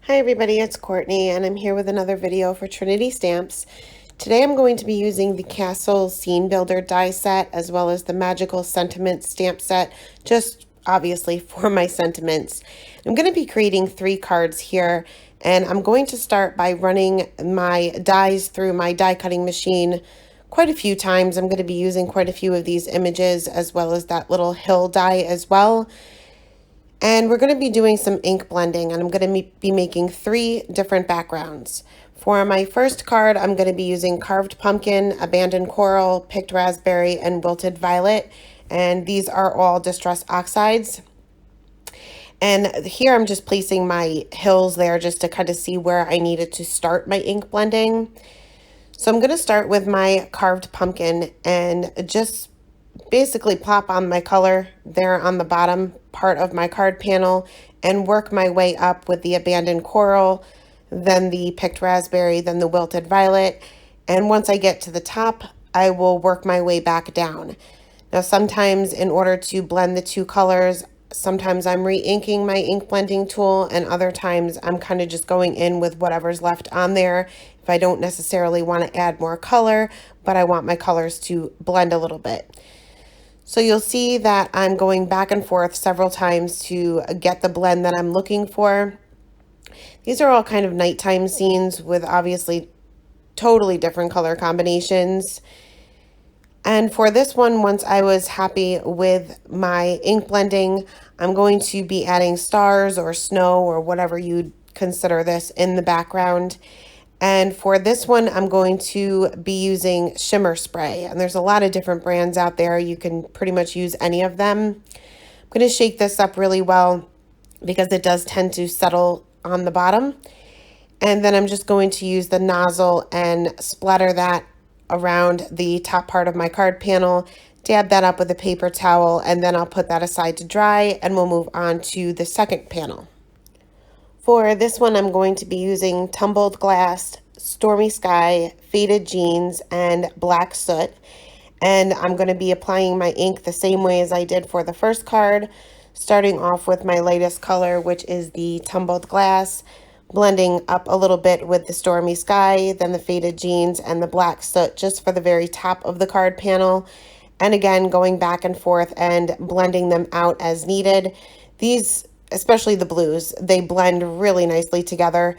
Hi everybody, it's Courtney and I'm here with another video for Trinity Stamps. Today I'm going to be using the Castle Scene Builder die set as well as the Magical Sentiments stamp set, just obviously for my sentiments. I'm going to be creating 3 cards here, and I'm going to start by running my dies through my die cutting machine quite a few times. I'm going to be using quite a few of these images as well as that little hill die as well. And we're going to be doing some ink blending, and I'm going to be making 3 different backgrounds. For my first card, I'm going to be using Carved Pumpkin, Abandoned Coral, Picked Raspberry, and Wilted Violet. And these are all Distress Oxides. And here I'm just placing my hills there just to kind of see where I needed to start my ink blending. So I'm going to start with my Carved Pumpkin and just basically plop on my color there on the bottom part of my card panel and work my way up with the Abandoned Coral, then the Picked Raspberry, then the Wilted Violet. And once I get to the top, I will work my way back down. Now, sometimes in order to blend the 2 colors, sometimes I'm re-inking my ink blending tool, and other times I'm kind of just going in with whatever's left on there if I don't necessarily want to add more color, but I want my colors to blend a little bit. So you'll see that I'm going back and forth several times to get the blend that I'm looking for. These are all kind of nighttime scenes with obviously totally different color combinations. And for this one, once I was happy with my ink blending, I'm going to be adding stars or snow or whatever you'd consider this in the background. And for this one, I'm going to be using shimmer spray. And there's a lot of different brands out there. You can pretty much use any of them. I'm going to shake this up really well because it does tend to settle on the bottom. And then I'm just going to use the nozzle and splatter that around the top part of my card panel, dab that up with a paper towel, and then I'll put that aside to dry, and we'll move on to the second panel. For this one, I'm going to be using Tumbled Glass, Stormy Sky, Faded Jeans, and Black Soot. And I'm going to be applying my ink the same way as I did for the first card, starting off with my lightest color, which is the Tumbled Glass, blending up a little bit with the Stormy Sky, then the Faded Jeans, and the Black Soot just for the very top of the card panel. And again, going back and forth and blending them out as needed. These, especially the blues, they blend really nicely together.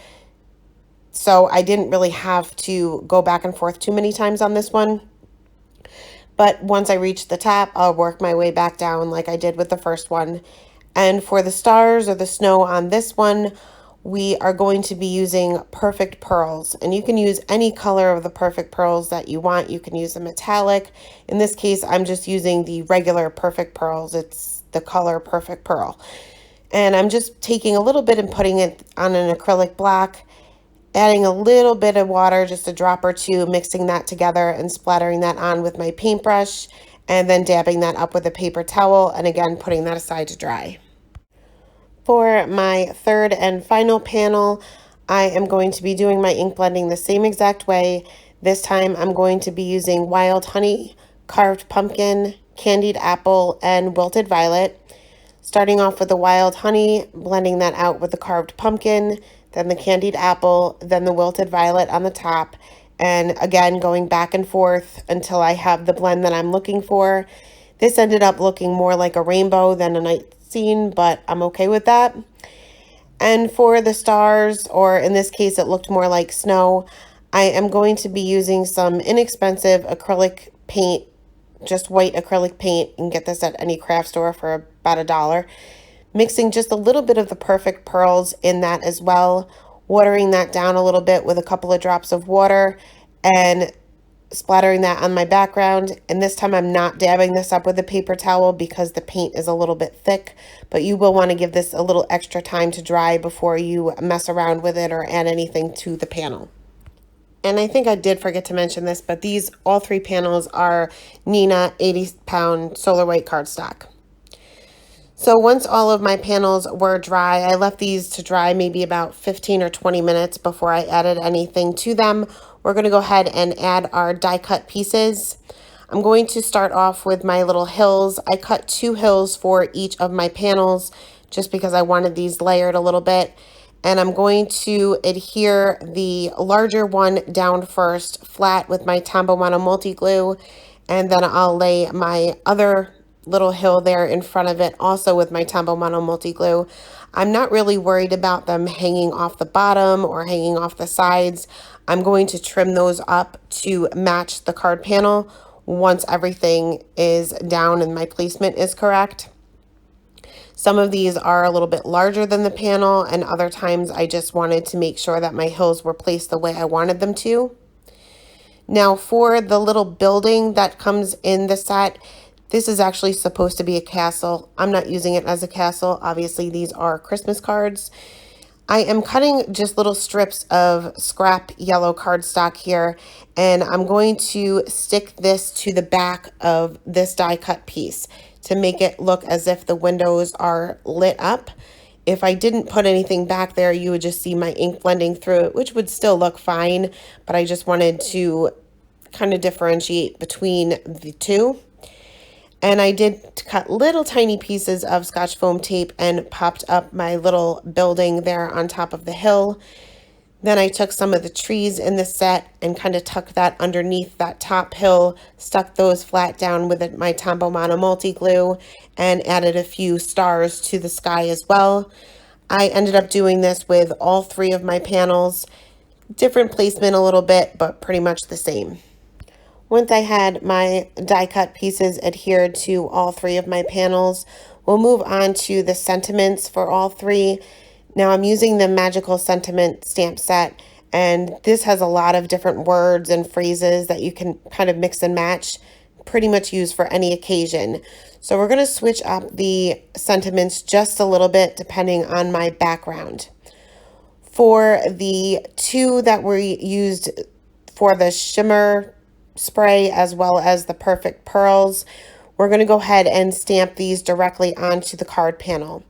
So I didn't really have to go back and forth too many times on this one. But once I reach the top, I'll work my way back down like I did with the first one. And for the stars or the snow on this one, we are going to be using Perfect Pearls. And you can use any color of the Perfect Pearls that you want. You can use a metallic. In this case, I'm just using the regular Perfect Pearls. It's the color Perfect Pearl. And I'm just taking a little bit and putting it on an acrylic block, adding a little bit of water, just a drop or two, mixing that together and splattering that on with my paintbrush, and then dabbing that up with a paper towel, and again, putting that aside to dry. For my third and final panel, I am going to be doing my ink blending the same exact way. This time I'm going to be using Wild Honey, Carved Pumpkin, Candied Apple, and Wilted Violet. Starting off with the Wild Honey, blending that out with the Carved Pumpkin, then the Candied Apple, then the Wilted Violet on the top, and again going back and forth until I have the blend that I'm looking for. This ended up looking more like a rainbow than a night scene, but I'm okay with that. And for the stars, or in this case it looked more like snow, I am going to be using some inexpensive acrylic paint, just white acrylic paint. You can get this at any craft store for about $1. Mixing just a little bit of the Perfect Pearls in that as well, watering that down a little bit with a couple of drops of water and splattering that on my background. And this time I'm not dabbing this up with a paper towel because the paint is a little bit thick, but you will want to give this a little extra time to dry before you mess around with it or add anything to the panel. And I think I did forget to mention this, but these, all 3 panels are Neenah 80-pound Solar White cardstock. So once all of my panels were dry, I left these to dry maybe about 15 or 20 minutes before I added anything to them. We're going to go ahead and add our die cut pieces. I'm going to start off with my little hills. I cut 2 hills for each of my panels just because I wanted these layered a little bit. And I'm going to adhere the larger one down first, flat with my Tombow Mono Multi Glue, and then I'll lay my other little hill there in front of it also with my Tombow Mono Multi Glue. I'm not really worried about them hanging off the bottom or hanging off the sides. I'm going to trim those up to match the card panel once everything is down and my placement is correct. Some of these are a little bit larger than the panel, and other times I just wanted to make sure that my hills were placed the way I wanted them to. Now for the little building that comes in the set, this is actually supposed to be a castle. I'm not using it as a castle. Obviously, these are Christmas cards. I am cutting just little strips of scrap yellow cardstock here, and I'm going to stick this to the back of this die cut piece to make it look as if the windows are lit up. If I didn't put anything back there, you would just see my ink blending through it, which would still look fine, but I just wanted to kind of differentiate between the two. And I did cut little tiny pieces of Scotch foam tape and popped up my little building there on top of the hill. Then I took some of the trees in the set and kind of tucked that underneath that top hill, stuck those flat down with my Tombow Mono Multi Glue, and added a few stars to the sky as well. I ended up doing this with all three of my panels. Different placement a little bit, but pretty much the same. Once I had my die cut pieces adhered to all three of my panels, we'll move on to the sentiments for all three. Now I'm using the Magical Sentiment stamp set, and this has a lot of different words and phrases that you can kind of mix and match, pretty much use for any occasion. So we're going to switch up the sentiments just a little bit depending on my background. For the two that were used for the shimmer spray as well as the perfect pearls, we're going to go ahead and stamp these directly onto the card panel.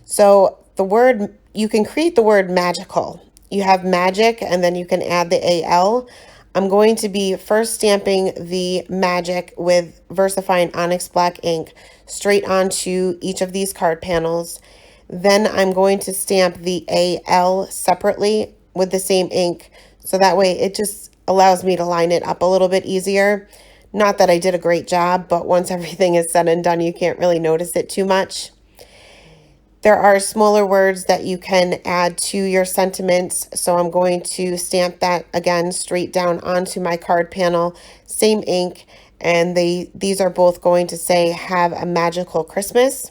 So the word, you can create the word magical. You have magic and then you can add the AL. I'm going to be first stamping the magic with VersaFine Onyx Black ink straight onto each of these card panels. Then I'm going to stamp the AL separately with the same ink, so that way it just allows me to line it up a little bit easier. Not that I did a great job, but once everything is said and done, you can't really notice it too much. There are smaller words that you can add to your sentiments, so I'm going to stamp that again straight down onto my card panel, same ink, and these are both going to say "Have a Magical Christmas."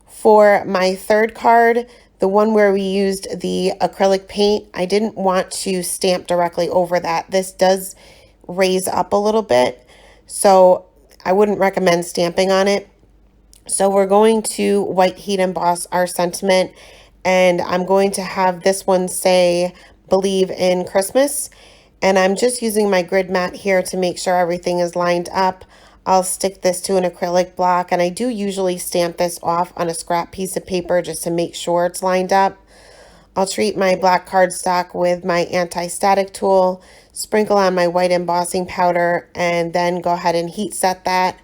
For my third card, the one where we used the acrylic paint, I didn't want to stamp directly over that. This does raise up a little bit, so I wouldn't recommend stamping on it. So we're going to white heat emboss our sentiment, and I'm going to have this one say "Believe in Christmas." And I'm just using my grid mat here to make sure everything is lined up. I'll stick this to an acrylic block, and I do usually stamp this off on a scrap piece of paper just to make sure it's lined up. I'll treat my black cardstock with my anti-static tool, sprinkle on my white embossing powder, and then go ahead and heat set that.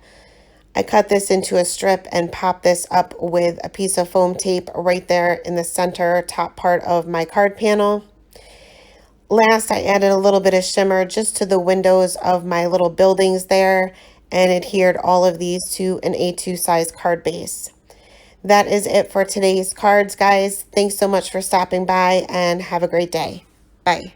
I cut this into a strip and pop this up with a piece of foam tape right there in the center top part of my card panel. Last, I added a little bit of shimmer just to the windows of my little buildings there and adhered all of these to an A2 size card base. That is it for today's cards, guys. Thanks so much for stopping by and have a great day. Bye.